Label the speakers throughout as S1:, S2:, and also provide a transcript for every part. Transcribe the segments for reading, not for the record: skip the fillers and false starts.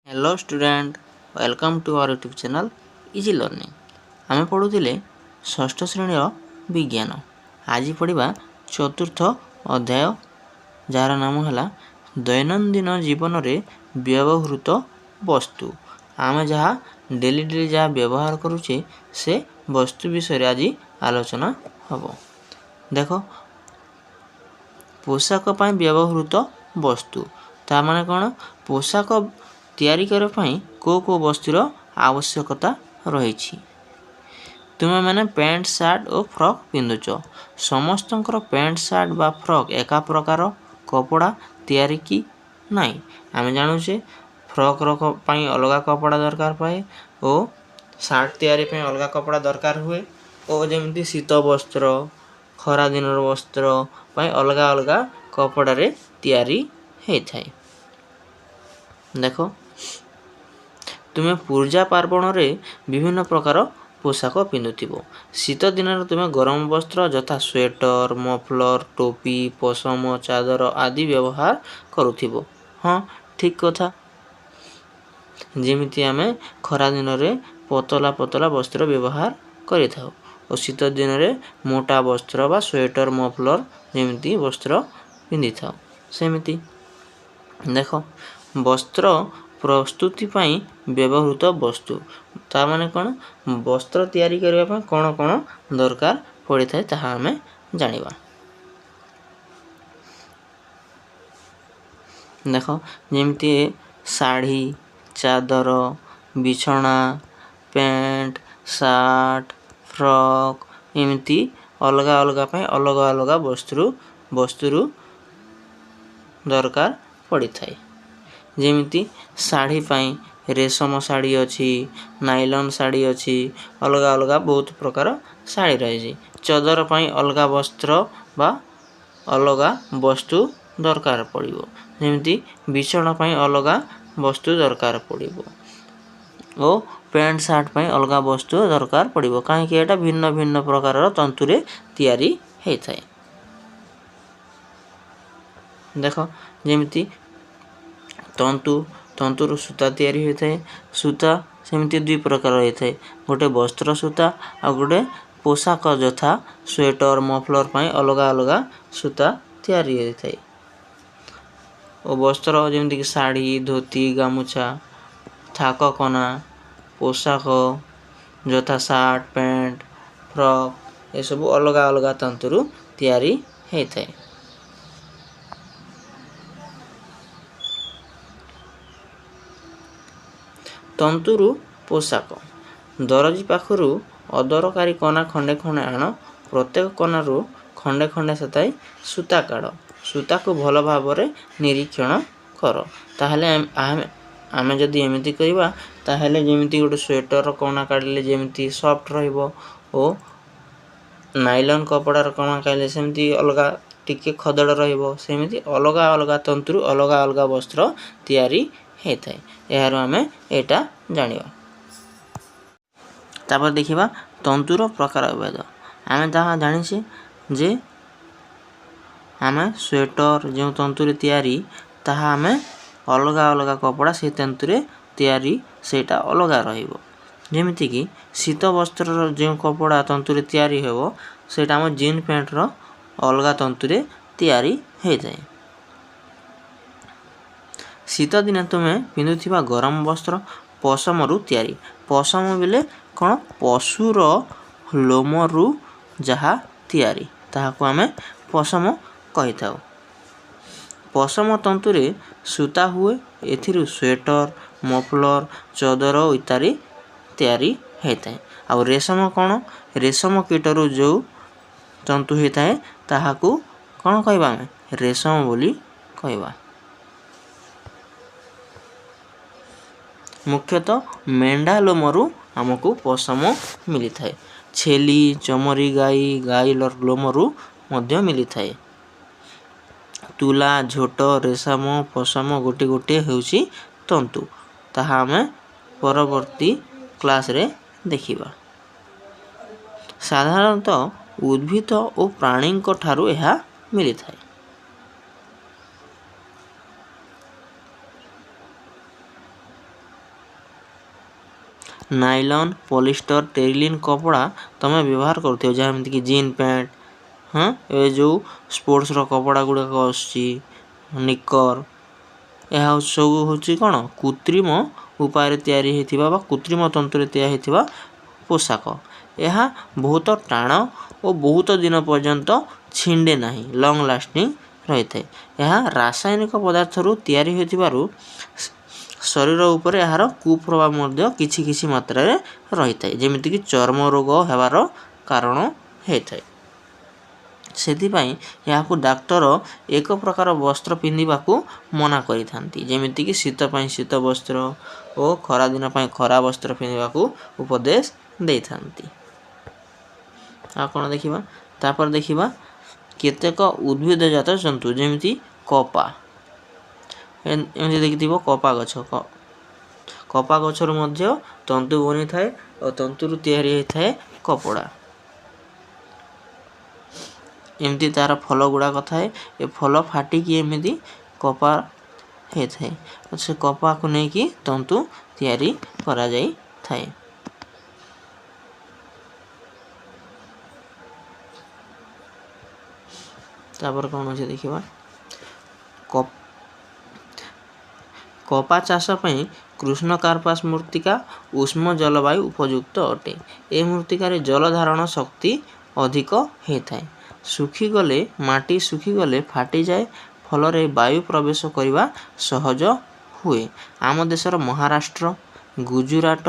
S1: Hello student, welcome to our YouTube channel easy learning. आम पढ़ुले षष्ठ श्रेणी विज्ञान। आज पढ़ा चतुर्थ अध्याय जार नाम है दैनंदिन जीवन में व्यवहृत वस्तु। आम जहाँ डेली डेली जहाँ व्यवहार करुचे से वस्तु विषय आज आलोचना हम। देख पोशाक पाई व्यवहृत वस्तु ता माने कौन? पोशाक तैयारी करने पाई को वस्तुर आवश्यकता रही। तुम्हें मैंने पैंट सार्ट और फ्रॉक पिंधुच। समस्त पैंट सार्ट बा फ्रॉक एका प्रकार कपड़ा तैयारी की नाई। आम जानुचे फ्रॉक पाई अलग कपड़ा दरकार पाए और सार्ट तैयारी पाई अलग कपड़ा दरकार हुए और जमी शीत वस्त्र खरा दिन वस्त्र पाई अलग अलग कपड़े तैयारी होता है। देख तुम्हें पूजा पार्वण में विभिन्न प्रकार पोशाक पिंधुथिबो। शीत दिन तुम्हें गरम वस्त्र यथा स्वेटर मफलर टोपी पशम चादर आदि व्यवहार करुथिबो। हाँ ठीक कथा। जेमिति आमे खरा दिन में पतला पतला वस्त्र व्यवहार करि थाउ और शीत दिन में मोटा वस्त्र बा स्वेटर मफलर जेमिति वस्त्र पिंधि थाउ। सेमिति देख वस्त्र प्रस्तुति पाई व्यवहृत वस्तु ता माने कौन? वस्त्र तैयारी करने पाई कौन कौन दरकार पड़ी थाए ताहा आमे जानिबा। देख जेमती साड़ी चादर बिछना पैंट सार्ट फ्रॉक एमती अलग अलग पाई अलग अलग वस्तुरु दरकार पड़ी थाए। जेमिति साड़ी पाई रेशम साड़ी अच्छी नाइलॉन साड़ी अच्छी अलग अलग बहुत प्रकार साड़ी रही। चादर पाई अलग वस्त्र बा अलग वस्तु दरकार पड़िबो। जेमिति बिछना पाई अलग वस्तु दरकार पड़िबो और पैंट सार्ट पाई अलग वस्तु दरकार पड़िबो। कहीं एटा भिन्न भिन्न प्रकार तंतुरे तैयारी होता है। देख जेमिति तंतुर सूता तैयारी होता है। सूता सेमती दुई प्रकार होता है, गोटे वस्त्र सूता और गोटे पोशाक यथा स्वेटर मफलर पाई अलग अलग सूता तैयारी होता है। और वस्त्र जमीक शाढ़ी धोती गामुछा थाक कना पोशाक यथा सार्ट पैंट फ्रॉक ये सब अलग अलग तंतुर तैयारी होता है। तंतुरु पोशाक दरजी पाखरु अदरकारी कना खंडे खंडे आण प्रत्येक कनारू खंडे खंडे सताई सूता काढ़ सूता को भल भाव निरीक्षण कर। ताहले आमे जदि एमिति करिबा ताहले जेमिति गोटे स्वेटर कना काढ़ले जेमिति सॉफ्ट रहइबो ओ नाइलॉन कपड़ार कना काढ़ले सेमिति अलग टिके खदड़ रहइबो। सेमिति अलग अलग तंतुरु अलग अलग वस्त्र तैयारी होता है। यार आमे एटा जानिबा। तापर देखिबा तंतुर प्रकार भेद। आमे ताहा जानिछे जे आमे स्वेटर जो तंतुरे तैयारी ताहा आमे अलग अलग कपड़ा से तंतुरे तैयारी सेटा अलग रहिबो। जेमिति कि शीत वस्त्र जो कपड़ा तंतुरे तैयारी हेबो सेटा हम जीन पैंट रो अलग तंतुरे तैयारी हो जाए। शीत दिन तुम्हें पिंधुथिबा गरम वस्त्र पशमरु तैयारी। पशम बेले कौन? पशुर लोमरु जहा तैयारी ताहाको आमे पशम कहि थाउ। पशम तंतुरे सूता हुए एथिरु स्वेटर मफलर चादर इत्यादि तैयारी होता है। आ रेशम कौन? रेशम कीटरु जो तंतु होता है ताहाको कौन कहबा? आमे रेशम बोली कहबा। मुख्यतः मेंढा लोमरु आमको पशम मिली थाए। छेली चमरी गाई लोमरु मध्य मिली थाए। तुला झोट रेशम पशम गोटे गोटे हेउची तंतु ताहा आमे परवर्ती क्लास रे देखिबा। साधारणतः उद्भिद और प्राणी ठारू एहा मिली थाए। नाइलॉन पॉलिस्टर टेरिलिन कपड़ा तुम व्यवहार कर जमीक जीन पैंट हाँ ए जो स्पोर्ट्स कपड़ा गुड़ाक निकर यह सब हूँ कौन कृत्रिम उपाय तैयारी होता बा कृत्रिम तंतुरे तैयारी होता पोशाक यह बहुत टाण और बहुत दिन पर्यंत छिंडे ना लंग लास्टिंग रही है। यह रासायनिक पदार्थ तैयारी होतिबारु शरीर उपर यार कुप्रभाव किछि किछि मात्रा रे रही है जमीक चर्म रोग होबार कारण होता है। सेथिपाई याकू डाक्तर एक प्रकार वस्त्र पिंधिबाकू मना करिथांती जेमितिक शीत पाई शीत वस्त्र और खरा दिन पाई खरा वस्त्र पिंधिबाकू उपदेश देइथांती। आ कोन देखिबा तापर देखिबा केतेक उद्भिदजात जंतु जेमिति कपा एमति देखिथिबो कपा गछ कपा गछर मध्य तंतु बनि थाए और तंतुरु तैयारी होई थाए कपड़ा एमती तार फल गुड़ाक थाए ए फल फाटिकी एमती कपा होता है से कपा को लेकिन तंतु तैयारी करा जाई थाए। तापर कौन अच्छे देखा कपा चाष पई कृष्ण कार्पास मृत्तिका उष्म जलवायु उपयुक्त अटे ए मृत्तिकार जल धारण शक्ति अधिक होता है सुखी गले माटी सुखी गले फाटी जाए फल वायु प्रवेश करने सहज हुए। आम देशर महाराष्ट्र गुजरात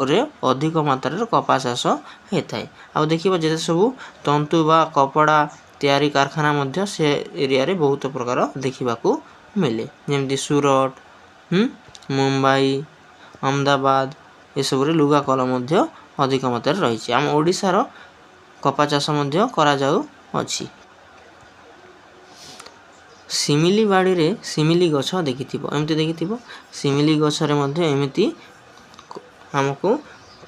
S1: रे अधिक मात्रा कपा चाष होता है। आ देखिए जिते सब तंतु बा कपड़ा तैयारी कारखाना मध्य से एरिया रे बहुत प्रकार देखा मिले जमती सूरत मुंबई अहमदाबाद ये सब लुगा कल मध्य अधिक मात्रा रही आम ओडिशार कपा चाष मध्य करा जाउ अछि। सिमिली बाड़ी रे सिमिली गछ देखिथिबो एमती देखिथिबो सिमिली गछरे मध्य एमिति हमको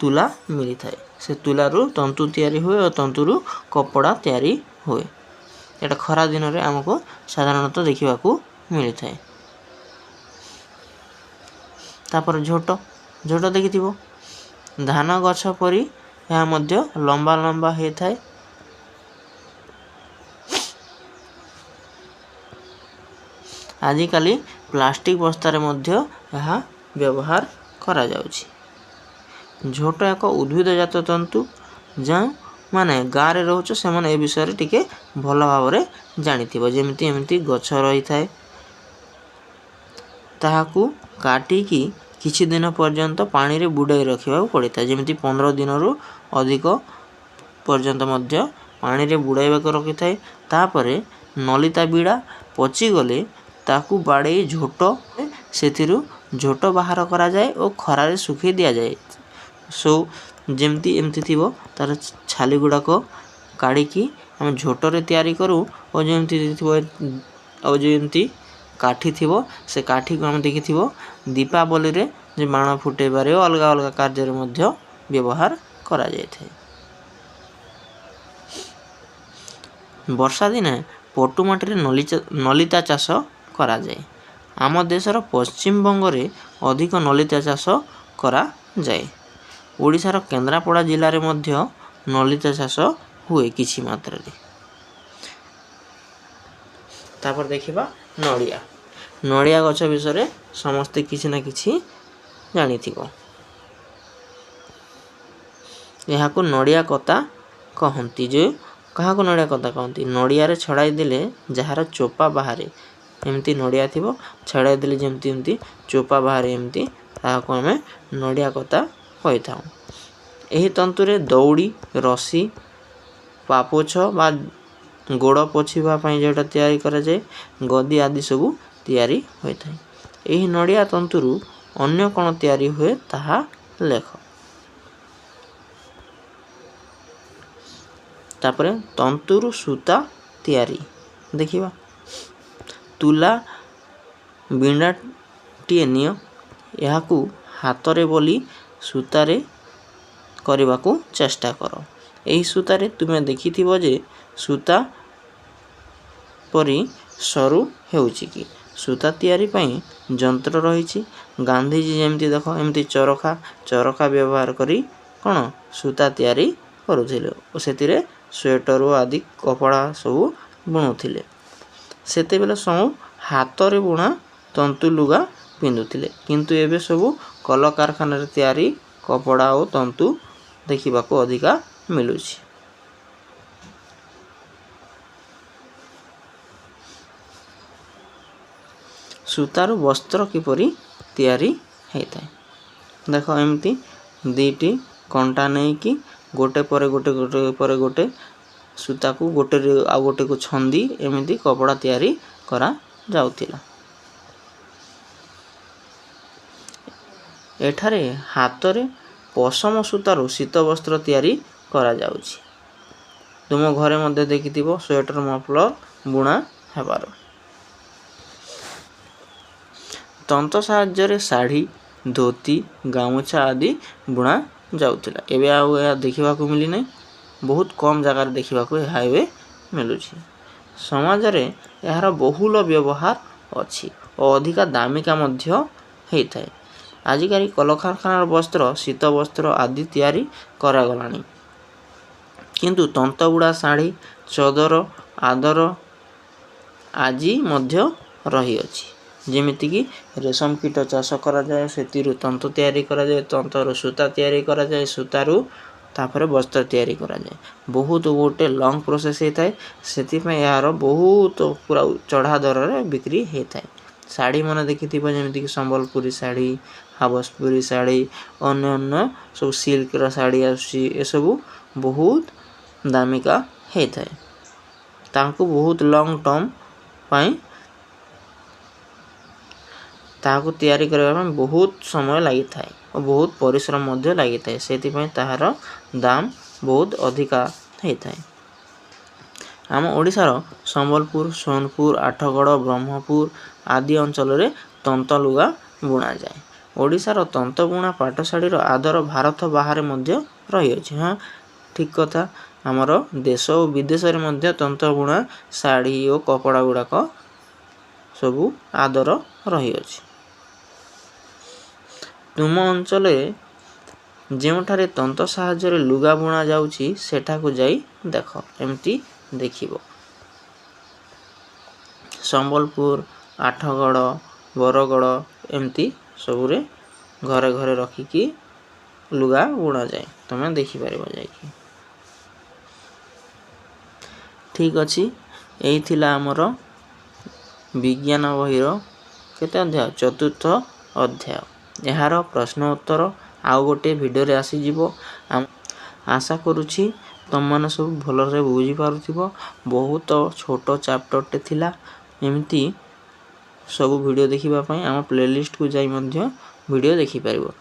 S1: तुला मिली थाए से तुलारू तंतु तैयारी हुए और तंतुरू कपड़ा तैयारी हुए एटा खरा दिन रे हमको साधारणतः देखिबाकू मिली थाए। तापर झोट झोट देखिथिबो धान गछ परी यह मध्य लंबा लंबा होता है आजिकाली प्लास्टिक बस्तार मध्य यह व्यवहार करा जाउछि। झोट एक उद्भिदजात तंतु जो माने गाँव रे रोच से माने ए विषय टिके भल भाव रे जानिथिबो जेमिति एमिति गछ रही थाए ताहाकू काटिकी किछि दिन पर्यंत पानी रे बुड़ाई रखिबा पड़िता जेमिति 15 दिन रु अधिक पर्यंत मध्य पानी रे बुड़ाइबाक रखि थाए तापरे नलिता बीड़ा पची गले ताकू बाड़े झोट सेथिरु झोट बाहर करा जाए और खरा रे सुखी दिया जाए सो जेमती एमती थिबो तार छाली गुड़ाक काढ़िकी हम झोट रे तैयारी करू और जेमती थिबो और जेमती काठी थिबो से काठी को हम देखिथिबो दीपावली रे जे बाण फुटेबारे अलग अलग कार्य रे मध्य व्यवहार करा जाय थाए। वर्षा दिने पटुमाटी रे नलिता चाष करा जाए आम देशर पश्चिम बंग रे अधिक नलिता चाष करा जाए ओडिशार केन्द्रापड़ा जिले में मध्य नलिता चाष हुए किछि मात्रा रे। तापर देखिबा नड़िया नड़िया गछ विषय समस्ते किछि ना किछि जानिथिबो यहाको नड़िया कता कहंती जो कहाको नड़िया कता कहंती नड़िया रे छड़ाई देले जहार चोपा बाहरे एमती नड़िया थिबो छड़ाई देले जेमती एमती चोपा बाहरे एमती ताहाको हमें नड़िया कता कहि थाउ। एही तंतुरे दौड़ी रसी पापोछ बा गोड़ पोछिबा पई जेटा तैयारी करा जाए गदी आदि सब तैयारी होय थाए। एही नड़िया तंतुरु अन्य कोन तैयारी हुए ताहा लेख। तापरे तंतुरु सूता तैयारी देखिबा तुला बिंडा टीए नियो याकू हातरे बोली सूतारे करबाकू चेष्टा करो एही सूतारे तुमे देखिथिबो जे सूता परी सरू हेउची कि सूता तैयारी पई यंत्र रही। गांधीजी जमती देख एमती चरखा व्यवहार करी कौन सूता तैयारी करुथिले और सेतिरे स्वेटर आदि कपड़ा सब बुणुथिले। सेते बेले सब हाथ रे बुणा तंतु लुगा पिंधुथिले, किंतु एबे सब कल कारखाना रे तैयारी कपड़ा और तंतु देखिबाको अधिका मिलुछि। सूतारू वस्त्र किपरि तैयारी होता है देख एमती दीटी कंटा नहीं कि गोटे पर गोटे गोटे पर गोटे सूता को गोटे आ गोटे को छंदी एमती कपड़ा तैयारी करा जाउतिला। एठारे हाथ रे पशम सूतारू शीत वस्त्र तैयारी करा जाउछि। तुम घरे मध्य देखिथिबो स्वेटर मफलर बुणा हेबार। तंत साहाय्य शाढ़ी धोती गामुछा आदि बुणा जाउतिला। एबे आउ या देखिबा को मिली नै, बहुत कम जगह देखिबा को हाईवे मिलुछि। समाज रे यार बहुल व्यवहार अछि और अधिका दामिका मध्य हेइथाय। आजिकारी कलकारखानार वस्त्र शीत वस्त्र आदि तैयारी करा गलानी, किंतु तंतबुड़ा शाढ़ी चदर आदर आजि मध्य रही अछि। जेमिति कि रेशम कीट चाष करा जाए, सेतिरु तंतु तैयारी करा जाए, तंतरु सूता तैयारी करा जाए, सूतारु तापर वस्त्र तैयारी करा जाए। बहुत गोटे लॉन्ग प्रोसेस होता है, सेतिपय यार बहुत पूरा चढ़ा दर रे बिक्री होता है। शाढ़ी मन देखिथिबो जेमिति कि संबलपुरी शाढ़ी, हावसपुरी शाढ़ी, अन्य अन्य सब सिल्क रा शाढ़ी आसी, ए सब बहुत दामिका होता है। ताको बहुत लॉन्ग टर्म पई ताको तैयारी करबा में बहुत समय लगी थाए और बहुत परिश्रम मध्य लगी थाए, सेतिपय ताहार दाम बहुत अधिका होता है। आम ओडिशार संबलपुर, सोनपुर, आठगड़, ब्रह्मपुर आदि अंचल रे तंत लुगा बुणा जाए। ओडिशार तंत बुणा पाट शाढ़ीर आदर भारत बाहर मध्य रही अछि। हाँ ठीक कथा, आमर देश और विदेश रे मध्य तंत बुणा शाढ़ी और कपड़ा गुड़ाक सबु आदर रही अछि। तुम अंचल जेउठारे तंत साहाय्य रे लुगा बुणा जाउछि सेठाकु जाई देख, एमती देखिबो। संबलपुर, आठगड़, बरगड़ एमती सबुरे घरे घरे रखिकी लुगा बुणा जाए, तुम देखि पारिबो जाइकी। ठीक अछि, एई थिला हमर विज्ञान बहिर केते अध्याय, चतुर्थ अध्याय। यार प्रश्न उत्तर आउ गोटे वीडियो रे आसी जीवो। आशा करूछि तुम माने सब भल रे बुझी पारुथिबो। बहुत छोटो चैप्टर टे थिला, एमती सब वीडियो देखिबा पई हम प्लेलिस्ट को जाई मध्य वीडियो देखि पारिबो।